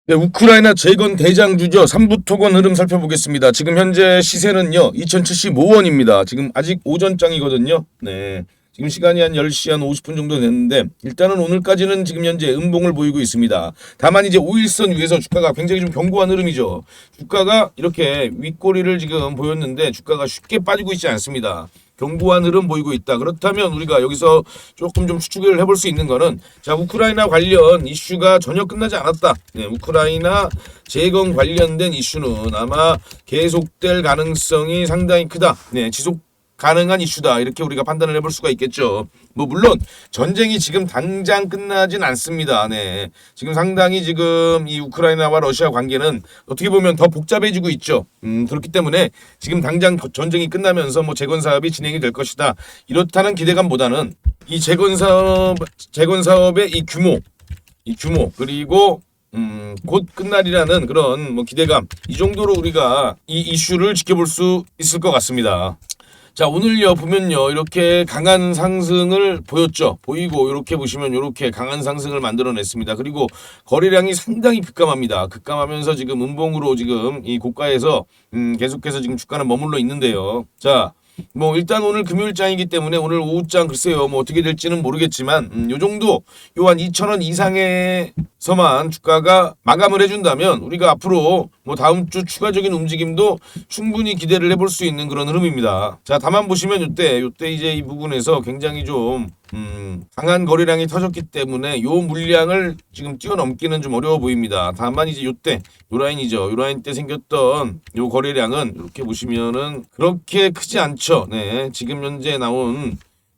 네, 우크라이나 재건 대장주죠. 3부 토건 흐름 살펴보겠습니다. 지금 현재 시세는요, 2,075원입니다. 지금 아직 오전장이거든요. 네. 지금 시간이 한 10시 한 50분 정도 됐는데, 일단은 오늘까지는 지금 현재 음봉을 보이고 있습니다. 다만 이제 5일선 위에서 주가가 굉장히 좀 견고한 흐름이죠. 주가가 이렇게 윗꼬리를 지금 보였는데, 주가가 쉽게 빠지고 있지 않습니다. 견고한 흐름 보이고 있다. 그렇다면 우리가 여기서 조금 좀 추측을 해볼 수 있는 거는, 자, 우크라이나 관련 이슈가 전혀 끝나지 않았다. 네, 우크라이나 재건 관련된 이슈는 아마 계속될 가능성이 상당히 크다. 네, 지속 가능한 이슈다. 이렇게 우리가 판단을 해볼 수가 있겠죠. 뭐 물론 전쟁이 지금 당장 끝나진 않습니다. 네. 지금 상당히 지금 이 우크라이나와 러시아 관계는 어떻게 보면 더 복잡해지고 있죠. 그렇기 때문에 지금 당장 전쟁이 끝나면서 뭐 재건 사업이 진행이 될 것이다. 이렇다는 기대감보다는 이 재건 사업의 이 규모 그리고 곧 끝날이라는 그런 뭐 기대감, 이 정도로 우리가 이 이슈를 지켜볼 수 있을 것 같습니다. 자, 오늘요 보면요 이렇게 강한 상승을 보이고 이렇게 보시면 이렇게 강한 상승을 만들어냈습니다. 그리고 거래량이 상당히 급감합니다. 급감하면서 지금 음봉으로 지금 이 고가에서 계속해서 지금 주가는 머물러 있는데요. 자, 뭐 일단 오늘 금요일장이기 때문에 오늘 오후장 글쎄요 뭐 어떻게 될지는 모르겠지만 요 정도 요 한 2,000원 이상에서만 주가가 마감을 해준다면 우리가 앞으로 뭐 다음 주 추가적인 움직임도 충분히 기대를 해볼 수 있는 그런 흐름입니다. 자, 다만 보시면 요때 이제 이 부분에서 굉장히 좀 강한 거래량이 터졌기 때문에 요 물량을 지금 뛰어넘기는 좀 어려워 보입니다. 다만 이제 요 라인이죠. 요 라인 때 생겼던 요 거래량은 이렇게 보시면은 그렇게 크지 않죠. 네, 지금 현재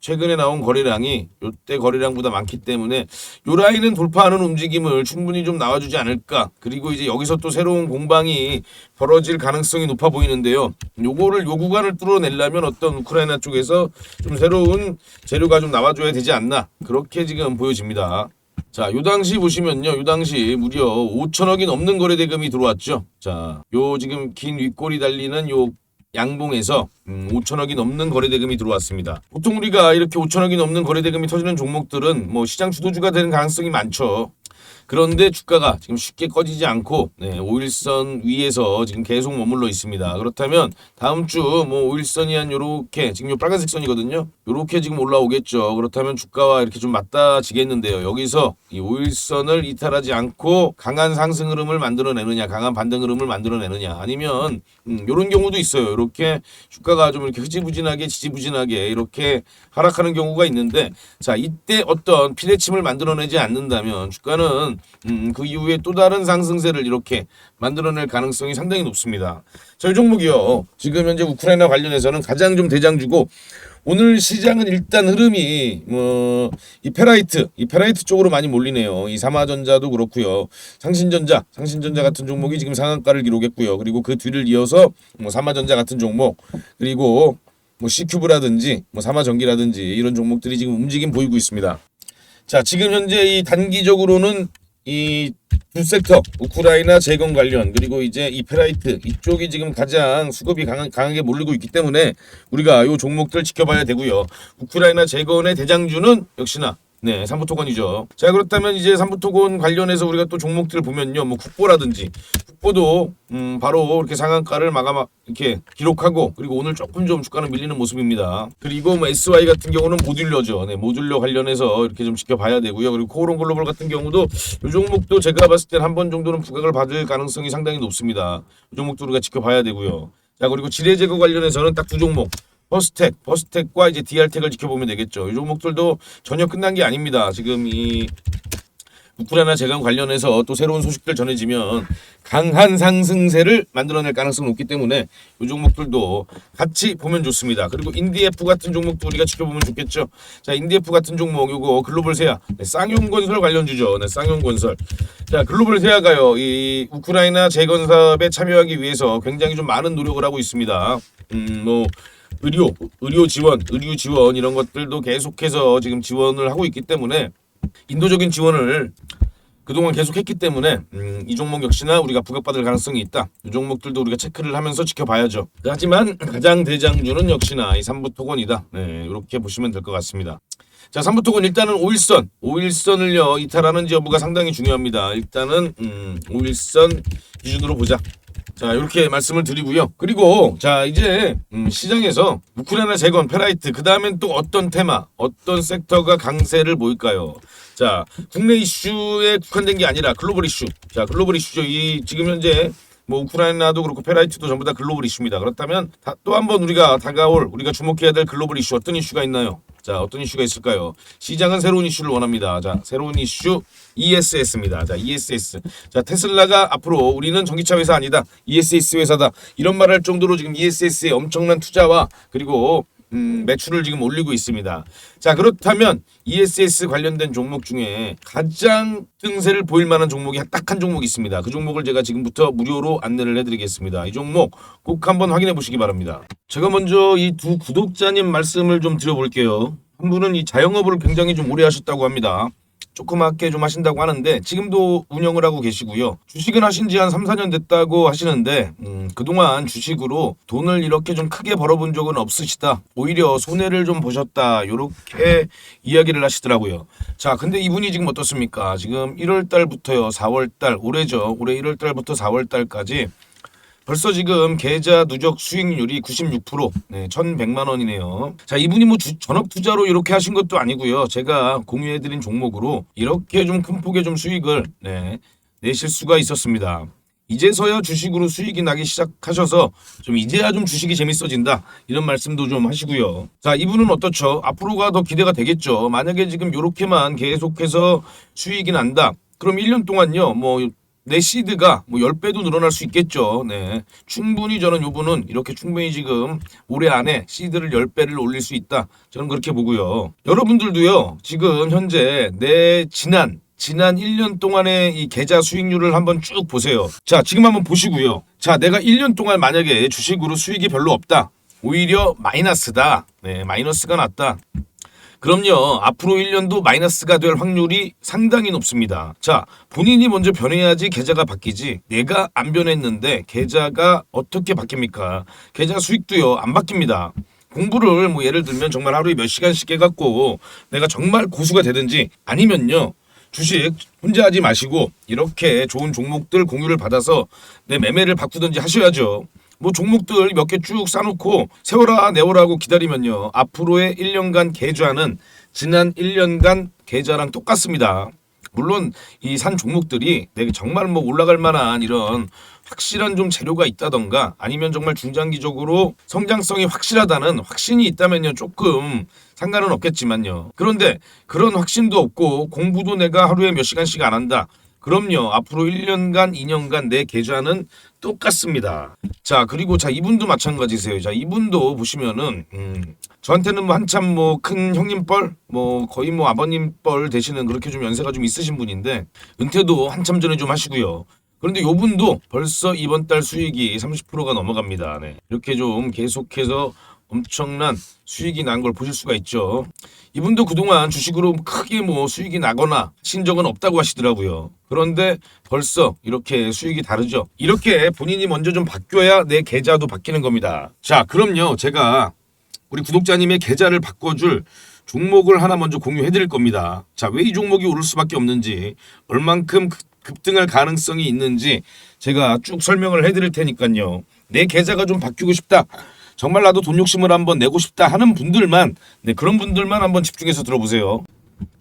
최근에 나온 거래량이 요때 거래량보다 많기 때문에 요 라인은 돌파하는 움직임을 충분히 좀 나와주지 않을까. 그리고 이제 여기서 또 새로운 공방이 벌어질 가능성이 높아 보이는데요. 요 구간을 뚫어내려면 어떤 우크라이나 쪽에서 좀 새로운 재료가 좀 나와줘야 되지 않나. 그렇게 지금 보여집니다. 자, 요 당시 보시면요. 요 당시 무려 5천억이 넘는 거래 대금이 들어왔죠. 자, 요 지금 긴 윗골이 달리는 요 양봉에서 5천억이 넘는 거래대금이 들어왔습니다. 보통 우리가 이렇게 5천억이 넘는 거래대금이 터지는 종목들은 뭐 시장 주도주가 되는 가능성이 많죠. 그런데 주가가 지금 쉽게 꺼지지 않고 5일선 위에서 지금 계속 머물러 있습니다. 그렇다면 다음 주 뭐 5일선이 한 요렇게 지금 요 빨간색 선이거든요. 요렇게 지금 올라오겠죠. 그렇다면 주가와 이렇게 좀 맞닿아지겠는데요. 여기서 이 5일선을 이탈하지 않고 강한 상승 흐름을 만들어내느냐, 강한 반등 흐름을 만들어내느냐, 아니면 요런 경우도 있어요. 이렇게 주가가 좀 이렇게 흐지부진하게 지지부진하게 이렇게 하락하는 경우가 있는데, 자, 이때 어떤 피대침을 만들어내지 않는다면 주가는 그 이후에 또 다른 상승세를 이렇게 만들어낼 가능성이 상당히 높습니다. 자, 이 종목이요. 지금 현재 우크라이나 관련해서는 가장 좀 대장주고, 오늘 시장은 일단 흐름이 이 페라이트 쪽으로 많이 몰리네요. 이 삼화전자도 그렇고요. 상신전자 같은 종목이 지금 상한가를 기록했고요. 그리고 그 뒤를 이어서 뭐 삼화전자 같은 종목, 그리고 뭐 C큐브라든지 뭐 삼화전기라든지 이런 종목들이 지금 움직임 보이고 있습니다. 자, 지금 현재 이 단기적으로는 이 두 섹터, 우크라이나 재건 관련, 그리고 이제 이 페라이트, 이쪽이 지금 가장 수급이 강하게 몰리고 있기 때문에 우리가 이 종목들 지켜봐야 되고요. 우크라이나 재건의 대장주는 역시나 3부 토건이죠. 자, 그렇다면 이제 3부 토건 관련해서 우리가 또 종목들을 보면요. 뭐 국보도 바로 이렇게 상한가를 이렇게 기록하고, 그리고 오늘 조금 좀 주가는 밀리는 모습입니다. 그리고 뭐 SY 같은 경우는 모듈러죠. 모듈러 관련해서 이렇게 좀 지켜봐야 되고요. 그리고 코오롱 글로벌 같은 경우도 이 종목도 제가 봤을 때 한 번 정도는 부각을 받을 가능성이 상당히 높습니다. 이 종목도 우리가 지켜봐야 되고요. 자, 그리고 지뢰 제거 관련해서는 딱 두 종목. 버스텍과 이제 DR텍을 지켜보면 되겠죠. 이 종목들도 전혀 끝난 게 아닙니다. 지금 이 우크라이나 재건 관련해서 또 새로운 소식들 전해지면 강한 상승세를 만들어낼 가능성이 높기 때문에 이 종목들도 같이 보면 좋습니다. 그리고 인디F 같은 종목도 우리가 지켜보면 좋겠죠. 자, 인디F 같은 종목 요거 글로벌 세아, 쌍용건설 관련주죠. 쌍용건설. 자, 글로벌 세아가요, 이 우크라이나 재건 사업에 참여하기 위해서 굉장히 좀 많은 노력을 하고 있습니다. 뭐 의료 지원 이런 것들도 계속해서 지금 지원을 하고 있기 때문에, 인도적인 지원을 그동안 계속했기 때문에 이 종목 역시나 우리가 부각받을 가능성이 있다. 이 종목들도 우리가 체크를 하면서 지켜봐야죠. 하지만 가장 대장주는 역시나 이 3부 토건이다. 이렇게 보시면 될 것 같습니다. 자, 3부 토건 일단은 5일선을요 이탈하는지 여부가 상당히 중요합니다. 일단은 5일선 기준으로 보자. 자, 이렇게 말씀을 드리고요. 그리고 자, 이제 시장에서 우크라이나 재건, 페라이트, 그 다음엔 또 어떤 테마, 어떤 섹터가 강세를 보일까요? 자, 국내 이슈에 국한된 게 아니라 글로벌 이슈. 자, 글로벌 이슈죠. 이 지금 현재 뭐 우크라이나도 그렇고 페라이트도 전부 다 글로벌 이슈입니다. 그렇다면 또 한번 우리가 우리가 주목해야 될 글로벌 이슈 어떤 이슈가 있나요? 자, 어떤 이슈가 있을까요? 시장은 새로운 이슈를 원합니다. 자, 새로운 이슈 ESS입니다. 자, ESS. 자, 테슬라가 앞으로 우리는 전기차 회사 아니다. ESS 회사다. 이런 말 할 정도로 지금 ESS에 엄청난 투자와 그리고 매출을 지금 올리고 있습니다. 자, 그렇다면 ESS 관련된 종목 중에 가장 등세를 보일 만한 종목이 딱 한 종목이 있습니다. 그 종목을 제가 지금부터 무료로 안내를 해드리겠습니다. 이 종목 꼭 한번 확인해 보시기 바랍니다. 제가 먼저 이 두 구독자님 말씀을 좀 드려볼게요. 한 분은 이 자영업을 굉장히 좀 오래 하셨다고 합니다. 조그맣게 좀 하신다고 하는데 지금도 운영을 하고 계시고요. 주식은 하신 지 한 3, 4년 됐다고 하시는데 그동안 주식으로 돈을 이렇게 좀 크게 벌어본 적은 없으시다. 오히려 손해를 좀 보셨다. 이렇게 이야기를 하시더라고요. 자, 근데 이분이 지금 어떻습니까? 지금 1월 달부터요. 4월 달, 올해죠. 올해 1월 달부터 4월 달까지 벌써 지금 계좌 누적 수익률이 96%, 네, 1,100만 원이네요. 자, 이분이 뭐 전업 투자로 이렇게 하신 것도 아니고요. 제가 공유해드린 종목으로 이렇게 좀 큰 폭의 좀 수익을 내실 수가 있었습니다. 이제서야 주식으로 수익이 나기 시작하셔서 좀 이제야 좀 주식이 재밌어진다 이런 말씀도 좀 하시고요. 자, 이분은 어떻죠? 앞으로가 더 기대가 되겠죠. 만약에 지금 이렇게만 계속해서 수익이 난다. 그럼 1년 동안요. 내 시드가 10배도 늘어날 수 있겠죠. 네. 충분히 저는 요분은 이렇게 충분히 지금 올해 안에 시드를 10배를 올릴 수 있다. 저는 그렇게 보고요. 여러분들도요. 지금 현재 내 지난 1년 동안의 이 계좌 수익률을 한번 쭉 보세요. 자, 지금 한번 보시고요. 자, 내가 1년 동안 만약에 주식으로 수익이 별로 없다. 오히려 마이너스다. 네, 마이너스가 났다. 그럼요. 앞으로 1년도 마이너스가 될 확률이 상당히 높습니다. 자, 본인이 먼저 변해야지 계좌가 바뀌지. 내가 안 변했는데 계좌가 어떻게 바뀝니까? 계좌 수익도요. 안 바뀝니다. 공부를 예를 들면 정말 하루에 몇 시간씩 해갖고 내가 정말 고수가 되든지 아니면요. 주식 혼자 하지 마시고 이렇게 좋은 종목들 공유를 받아서 내 매매를 바꾸든지 하셔야죠. 종목들 몇 개 쭉 싸놓고 세워라 내워라고 기다리면요. 앞으로의 1년간 계좌는 지난 1년간 계좌랑 똑같습니다. 물론 이 산 종목들이 내가 정말 올라갈 만한 이런 확실한 좀 재료가 있다던가 아니면 정말 중장기적으로 성장성이 확실하다는 확신이 있다면요. 조금 상관은 없겠지만요. 그런데 그런 확신도 없고 공부도 내가 하루에 몇 시간씩 안 한다. 그럼요. 앞으로 1년간, 2년간 내 계좌는 똑같습니다. 자, 그리고 이분도 마찬가지세요. 자, 이분도 보시면은 저한테는 한참 큰 형님 뻘, 거의 아버님 뻘 되시는 그렇게 좀 연세가 좀 있으신 분인데 은퇴도 한참 전에 좀 하시고요. 그런데 요분도 벌써 이번 달 수익이 30%가 넘어갑니다. 네. 이렇게 좀 계속해서 엄청난 수익이 난 걸 보실 수가 있죠. 이분도 그동안 주식으로 크게 수익이 나거나 하신 적은 없다고 하시더라고요. 그런데 벌써 이렇게 수익이 다르죠. 이렇게 본인이 먼저 좀 바뀌어야 내 계좌도 바뀌는 겁니다. 자, 그럼요. 제가 우리 구독자님의 계좌를 바꿔줄 종목을 하나 먼저 공유해 드릴 겁니다. 자, 왜 이 종목이 오를 수밖에 없는지, 얼만큼 급등할 가능성이 있는지 제가 쭉 설명을 해 드릴 테니까요. 내 계좌가 좀 바뀌고 싶다. 정말 나도 돈 욕심을 한번 내고 싶다 하는 분들만, 그런 분들만 한번 집중해서 들어보세요.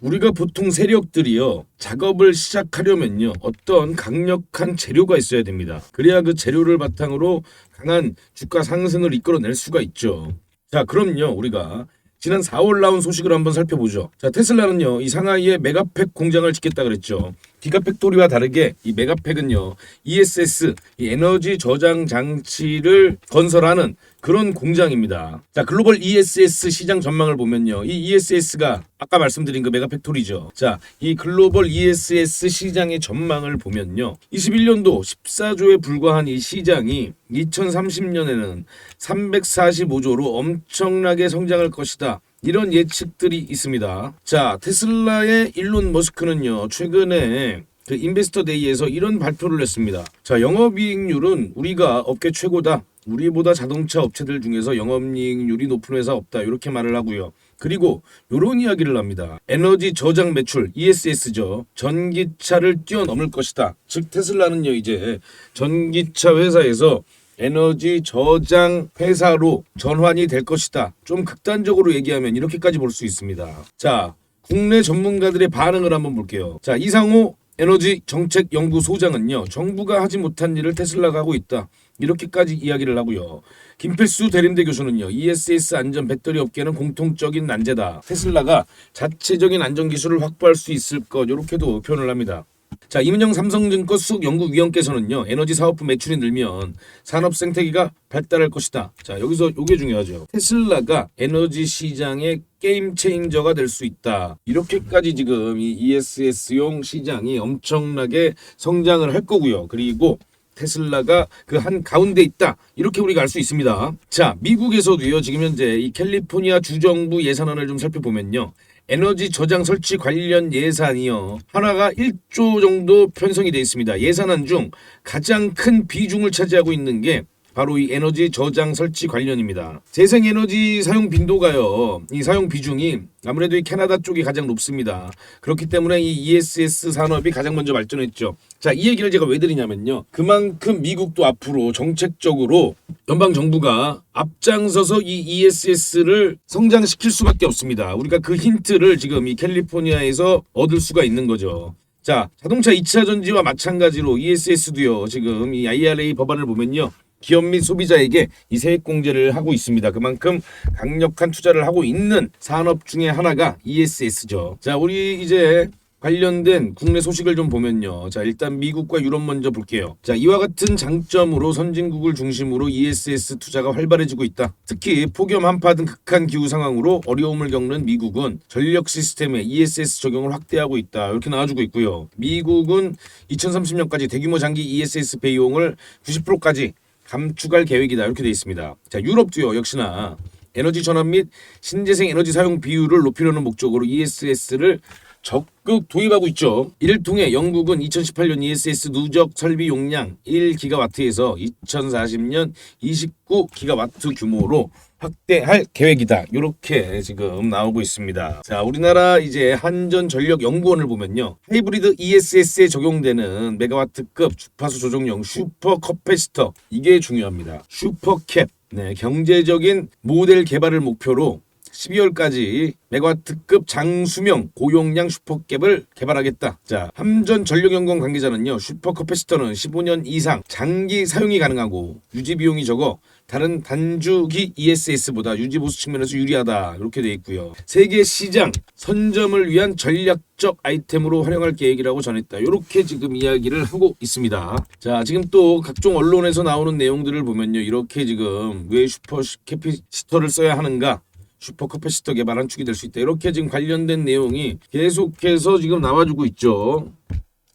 우리가 보통 세력들이요, 작업을 시작하려면요, 어떤 강력한 재료가 있어야 됩니다. 그래야 그 재료를 바탕으로 강한 주가 상승을 이끌어낼 수가 있죠. 자, 그럼요, 우리가 지난 4월 나온 소식을 한번 살펴보죠. 자, 테슬라는요, 이 상하이에 메가팩 공장을 짓겠다 그랬죠. 기가팩토리와 다르게 이 메가팩은요, ESS, 이 에너지 저장 장치를 건설하는 그런 공장입니다. 자, 글로벌 ESS 시장 전망을 보면요, 이 ESS가 아까 말씀드린 그 메가팩토리죠. 자, 이 글로벌 ESS 시장의 전망을 보면요, 21년도 14조에 불과한 이 시장이 2030년에는 345조로 엄청나게 성장할 것이다. 이런 예측들이 있습니다. 자, 테슬라의 일론 머스크는요, 최근에 그 인베스터 데이에서 이런 발표를 했습니다. 자, 영업이익률은 우리가 업계 최고다. 우리보다 자동차 업체들 중에서 영업이익률이 높은 회사 없다. 이렇게 말을 하고요. 그리고 요런 이야기를 합니다. 에너지 저장 매출 ESS죠. 전기차를 뛰어넘을 것이다. 즉 테슬라는요 이제 전기차 회사에서 에너지 저장 회사로 전환이 될 것이다. 좀 극단적으로 얘기하면 이렇게까지 볼 수 있습니다. 자, 국내 전문가들의 반응을 한번 볼게요. 자, 이상호 에너지 정책 연구소장은요. 정부가 하지 못한 일을 테슬라가 하고 있다. 이렇게까지 이야기를 하고요. 김필수 대림대 교수는요. ESS 안전 배터리 업계는 공통적인 난제다. 테슬라가 자체적인 안전 기술을 확보할 수 있을 것 이렇게도 표현을 합니다. 자, 이민영 삼성증권 수석연구위원께서는요. 에너지 사업부 매출이 늘면 산업 생태계가 발달할 것이다. 자, 여기서 이게 중요하죠. 테슬라가 에너지 시장의 게임 체인저가 될 수 있다. 이렇게까지 지금 이 ESS용 시장이 엄청나게 성장을 할 거고요. 그리고 테슬라가 그 한 가운데 있다. 이렇게 우리가 알 수 있습니다. 자, 미국에서도요. 지금 현재 이 캘리포니아 주정부 예산안을 좀 살펴보면요. 에너지 저장 설치 관련 예산이요. 하나가 1조 정도 편성이 되어 있습니다. 예산안 중 가장 큰 비중을 차지하고 있는 게 바로 이 에너지 저장 설치 관련입니다. 재생에너지 사용 빈도가요. 이 사용 비중이 아무래도 이 캐나다 쪽이 가장 높습니다. 그렇기 때문에 이 ESS 산업이 가장 먼저 발전했죠. 자, 이 얘기를 제가 왜 드리냐면요. 그만큼 미국도 앞으로 정책적으로 연방정부가 앞장서서 이 ESS를 성장시킬 수밖에 없습니다. 우리가 그 힌트를 지금 이 캘리포니아에서 얻을 수가 있는 거죠. 자, 자동차 2차 전지와 마찬가지로 ESS도요. 지금 이 IRA 법안을 보면요. 기업 및 소비자에게 이 세액 공제를 하고 있습니다. 그만큼 강력한 투자를 하고 있는 산업 중에 하나가 ESS죠. 자, 우리 이제 관련된 국내 소식을 좀 보면요. 자, 일단 미국과 유럽 먼저 볼게요. 자, 이와 같은 장점으로 선진국을 중심으로 ESS 투자가 활발해지고 있다. 특히 폭염 한파 등 극한 기후 상황으로 어려움을 겪는 미국은 전력 시스템에 ESS 적용을 확대하고 있다. 이렇게 나와주고 있고요. 미국은 2030년까지 대규모 장기 ESS 배용을 90%까지 감축할 계획이다. 이렇게 되어 있습니다. 자, 유럽도요. 역시나 에너지 전환 및 신재생 에너지 사용 비율을 높이려는 목적으로 ESS를 적극 도입하고 있죠. 이를 통해 영국은 2018년 ESS 누적 설비 용량 1기가와트에서 2040년 29기가와트 규모로 확대할 계획이다. 이렇게 지금 나오고 있습니다. 자, 우리나라 이제 한전전력연구원을 보면요. 하이브리드 ESS에 적용되는 메가와트급 주파수 조정용 슈퍼 커패시터 이게 중요합니다. 슈퍼캡. 네, 경제적인 모델 개발을 목표로 12월까지 메가와트급 장수명 고용량 슈퍼캡을 개발하겠다. 자, 한전전력연구원 관계자는요. 슈퍼커패시터는 15년 이상 장기 사용이 가능하고 유지 비용이 적어 다른 단주기 ESS보다 유지 보수 측면에서 유리하다. 이렇게 돼 있고요. 세계 시장 선점을 위한 전략적 아이템으로 활용할 계획이라고 전했다. 이렇게 지금 이야기를 하고 있습니다. 자, 지금 또 각종 언론에서 나오는 내용들을 보면요. 이렇게 지금 왜 슈퍼캐피시터를 써야 하는가? 슈퍼커패시터 개발 한 축이 될 수 있다. 이렇게 지금 관련된 내용이 계속해서 지금 나와주고 있죠.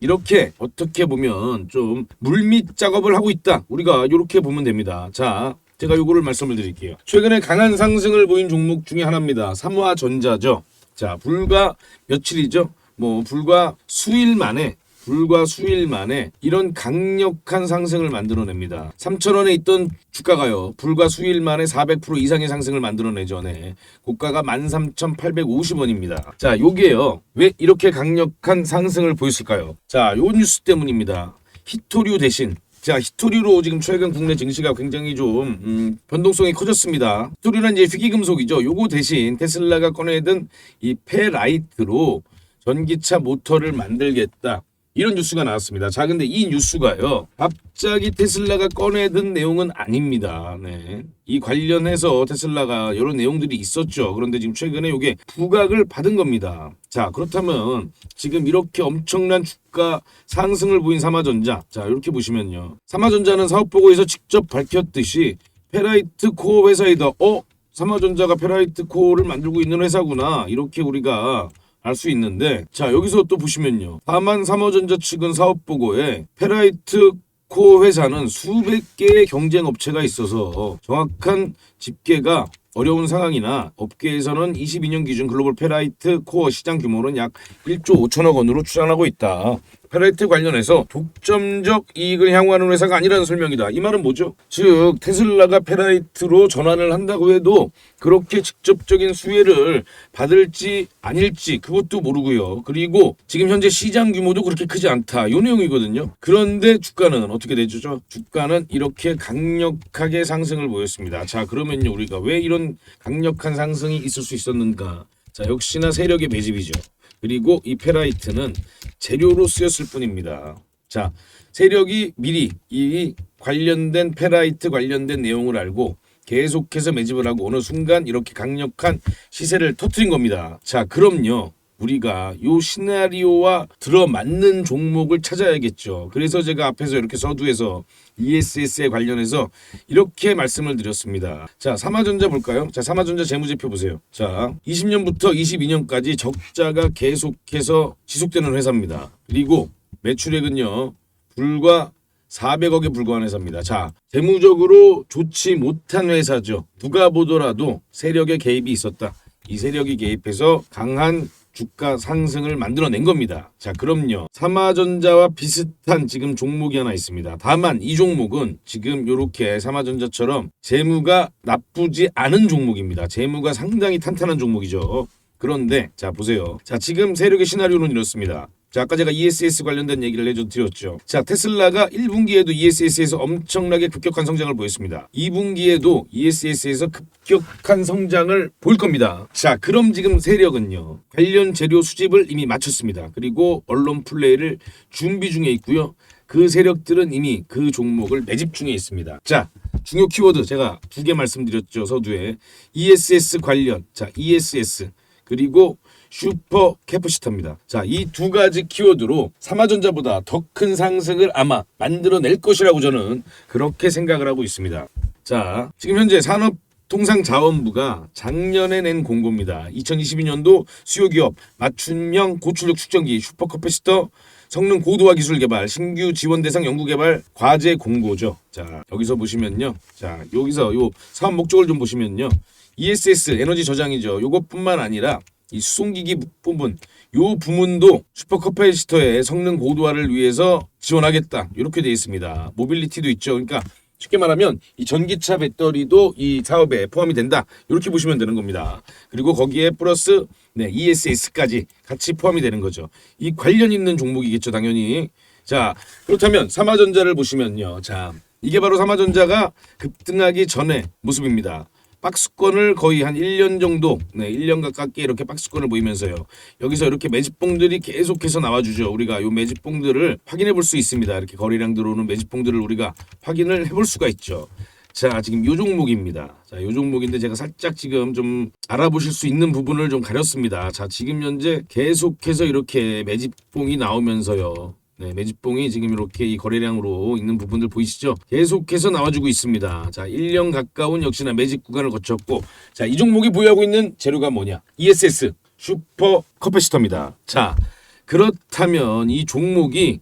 이렇게 어떻게 보면 좀 물밑 작업을 하고 있다. 우리가 이렇게 보면 됩니다. 자, 제가 요거를 말씀을 드릴게요. 최근에 강한 상승을 보인 종목 중에 하나입니다. 삼화전자죠. 자, 불과 며칠이죠. 불과 수일 만에 이런 강력한 상승을 만들어냅니다. 3,000원에 있던 주가가요. 불과 수일 만에 400% 이상의 상승을 만들어내죠. 네. 고가가 13,850원입니다. 자, 요게요. 왜 이렇게 강력한 상승을 보였을까요? 자, 요 뉴스 때문입니다. 히토류 대신 자, 히토류로 지금 최근 국내 증시가 굉장히 좀 변동성이 커졌습니다. 히토류는 이제 희귀금속이죠. 요거 대신 테슬라가 꺼내든 이 페라이트로 전기차 모터를 만들겠다. 이런 뉴스가 나왔습니다. 자, 근데 이 뉴스가요. 갑자기 테슬라가 꺼내든 내용은 아닙니다. 네. 이 관련해서 테슬라가 이런 내용들이 있었죠. 그런데 지금 최근에 이게 부각을 받은 겁니다. 자, 그렇다면 지금 이렇게 엄청난 주가 상승을 보인 삼화전자. 자, 이렇게 보시면요. 삼화전자는 사업보고에서 직접 밝혔듯이 페라이트 코어 회사이다. 삼화전자가 페라이트 코어를 만들고 있는 회사구나. 이렇게 우리가 알 수 있는데, 자, 여기서 또 보시면요. 다만 삼화전자 측은 사업보고에 페라이트 코어 회사는 수백 개의 경쟁 업체가 있어서 정확한 집계가 어려운 상황이나 업계에서는 22년 기준 글로벌 페라이트 코어 시장 규모는 약 1조 5천억 원으로 추산하고 있다. 페라이트 관련해서 독점적 이익을 향후하는 회사가 아니라는 설명이다. 이 말은 뭐죠? 즉 테슬라가 페라이트로 전환을 한다고 해도 그렇게 직접적인 수혜를 받을지 아닐지 그것도 모르고요. 그리고 지금 현재 시장 규모도 그렇게 크지 않다. 이 내용이거든요. 그런데 주가는 어떻게 되죠? 주가는 이렇게 강력하게 상승을 보였습니다. 자, 그러면요, 우리가 왜 이런 강력한 상승이 있을 수 있었는가? 자, 역시나 세력의 매집이죠. 그리고 이 페라이트는 재료로 쓰였을 뿐입니다. 자, 세력이 미리 이 관련된 페라이트 관련된 내용을 알고 계속해서 매집을 하고 어느 순간 이렇게 강력한 시세를 터뜨린 겁니다. 자, 그럼요, 우리가 요 시나리오와 들어맞는 종목을 찾아야겠죠. 그래서 제가 앞에서 이렇게 서두에서 ESS에 관련해서 이렇게 말씀을 드렸습니다. 자, 삼화전자 볼까요? 자, 삼화전자 재무제표 보세요. 자, 20년부터 22년까지 적자가 계속해서 지속되는 회사입니다. 그리고 매출액은요, 불과 400억에 불과한 회사입니다. 자, 재무적으로 좋지 못한 회사죠. 누가 보더라도 세력의 개입이 있었다. 이 세력이 개입해서 강한 주가 상승을 만들어낸 겁니다. 자, 그럼요, 삼화전자와 비슷한 지금 종목이 하나 있습니다. 다만 이 종목은 지금 이렇게 삼화전자처럼 재무가 나쁘지 않은 종목입니다. 재무가 상당히 탄탄한 종목이죠. 그런데 자, 보세요. 자, 지금 세력의 시나리오는 이렇습니다. 자, 아까 제가 ESS 관련된 얘기를 해드렸죠. 자, 테슬라가 1분기에도 ESS에서 엄청나게 급격한 성장을 보였습니다. 2분기에도 ESS에서 급격한 성장을 보일 겁니다. 자, 그럼 지금 세력은요, 관련 재료 수집을 이미 마쳤습니다. 그리고 언론 플레이를 준비 중에 있고요. 그 세력들은 이미 그 종목을 매집 중에 있습니다. 자, 중요 키워드 제가 2개 말씀드렸죠. 서두에 ESS 관련, 자, ESS 그리고 슈퍼 캐퍼시터입니다. 자, 이 두 가지 키워드로 삼화전자보다 더 큰 상승을 아마 만들어낼 것이라고 저는 그렇게 생각을 하고 있습니다. 자, 지금 현재 산업통상자원부가 작년에 낸 공고입니다. 2022년도 수요기업 맞춤형 고출력 축전기 슈퍼 캐퍼시터 성능 고도화 기술 개발 신규 지원 대상 연구 개발 과제 공고죠. 자, 여기서 보시면요. 자, 여기서 요 사업 목적을 좀 보시면요. ESS 에너지 저장이죠. 요것뿐만 아니라 이 수송기기 부분, 요 부문도 슈퍼커패시터의 성능 고도화를 위해서 지원하겠다. 이렇게 되어 있습니다. 모빌리티도 있죠. 그러니까 쉽게 말하면 이 전기차 배터리도 이 사업에 포함이 된다. 이렇게 보시면 되는 겁니다. 그리고 거기에 플러스 ESS까지 같이 포함이 되는 거죠. 이 관련 있는 종목이겠죠, 당연히. 자, 그렇다면 삼화전자를 보시면요. 자, 이게 바로 삼화전자가 급등하기 전의 모습입니다. 박스권을 거의 한 1년 정도, 1년 가깝게 이렇게 박스권을 보이면서요. 여기서 이렇게 매집봉들이 계속해서 나와주죠. 우리가 이 매집봉들을 확인해 볼 수 있습니다. 이렇게 거래량 들어오는 매집봉들을 우리가 확인을 해볼 수가 있죠. 자, 지금 요 종목입니다. 자, 요 종목인데 제가 살짝 지금 좀 알아보실 수 있는 부분을 좀 가렸습니다. 자, 지금 현재 계속해서 이렇게 매집봉이 나오면서요. 매집봉이 지금 이렇게 이 거래량으로 있는 부분들 보이시죠? 계속해서 나와주고 있습니다. 자, 1년 가까운 역시나 매집 구간을 거쳤고, 자, 이 종목이 보유하고 있는 재료가 뭐냐? ESS 슈퍼 커패시터입니다. 자, 그렇다면 이 종목이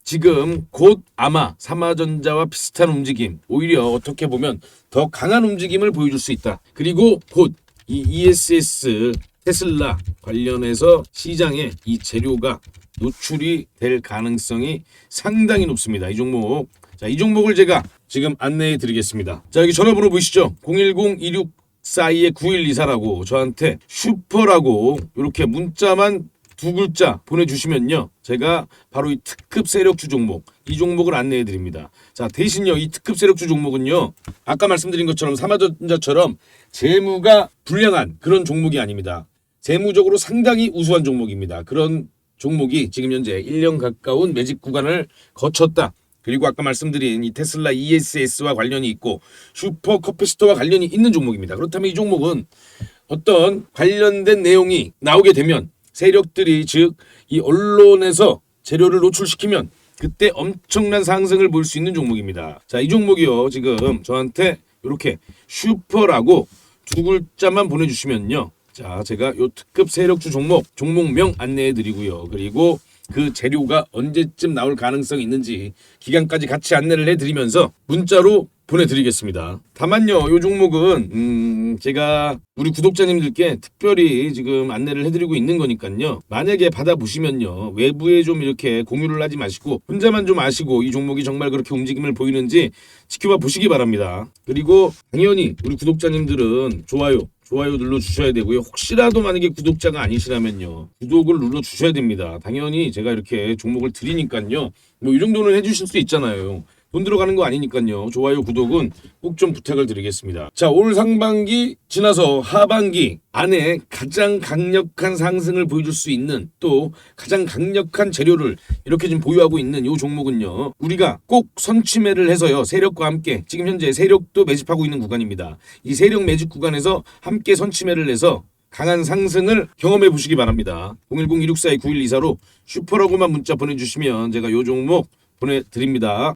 지금 곧 아마 삼화전자와 비슷한 움직임, 오히려 어떻게 보면 더 강한 움직임을 보여줄 수 있다. 그리고 곧 이 ESS 테슬라 관련해서 시장에 이 재료가 노출이 될 가능성이 상당히 높습니다. 이 종목. 자, 이 종목을 제가 지금 안내해 드리겠습니다. 자, 여기 전화번호 보이시죠? 010-2642-9124라고 저한테 슈퍼라고 이렇게 문자만 2글자 보내주시면요. 제가 바로 이 특급 세력주 종목, 이 종목을 안내해 드립니다. 자, 대신요, 이 특급 세력주 종목은요, 아까 말씀드린 것처럼 삼화전자처럼 재무가 불량한 그런 종목이 아닙니다. 재무적으로 상당히 우수한 종목입니다. 그런 종목이 지금 현재 1년 가까운 매집 구간을 거쳤다. 그리고 아까 말씀드린 이 테슬라 ESS와 관련이 있고 슈퍼 커패시터와 관련이 있는 종목입니다. 그렇다면 이 종목은 어떤 관련된 내용이 나오게 되면 세력들이 즉 이 언론에서 재료를 노출시키면 그때 엄청난 상승을 볼 수 있는 종목입니다. 자, 이 종목이요, 지금 저한테 이렇게 슈퍼라고 2글자만 보내주시면요. 자, 제가 요 특급 세력주 종목명 안내해 드리고요. 그리고 그 재료가 언제쯤 나올 가능성이 있는지 기간까지 같이 안내를 해드리면서 문자로 보내드리겠습니다. 다만요, 이 종목은 제가 우리 구독자님들께 특별히 지금 안내를 해드리고 있는 거니까요. 만약에 받아보시면요, 외부에 좀 이렇게 공유를 하지 마시고 혼자만 좀 아시고 이 종목이 정말 그렇게 움직임을 보이는지 지켜봐 보시기 바랍니다. 그리고 당연히 우리 구독자님들은 좋아요 눌러주셔야 되고요. 혹시라도 만약에 구독자가 아니시라면요, 구독을 눌러주셔야 됩니다. 당연히 제가 이렇게 종목을 드리니까요, 뭐 이 정도는 해주실 수 있잖아요. 돈 들어가는 거 아니니까요. 좋아요, 구독은 꼭 좀 부탁을 드리겠습니다. 자, 올 상반기 지나서 하반기 안에 가장 강력한 상승을 보여줄 수 있는, 또 가장 강력한 재료를 이렇게 좀 보유하고 있는 이 종목은요, 우리가 꼭 선취매를 해서요, 세력과 함께 지금 현재 세력도 매집하고 있는 구간입니다. 이 세력 매집 구간에서 함께 선취매를 해서 강한 상승을 경험해 보시기 바랍니다. 010-264-9124로 슈퍼라고만 문자 보내주시면 제가 이 종목 보내드립니다.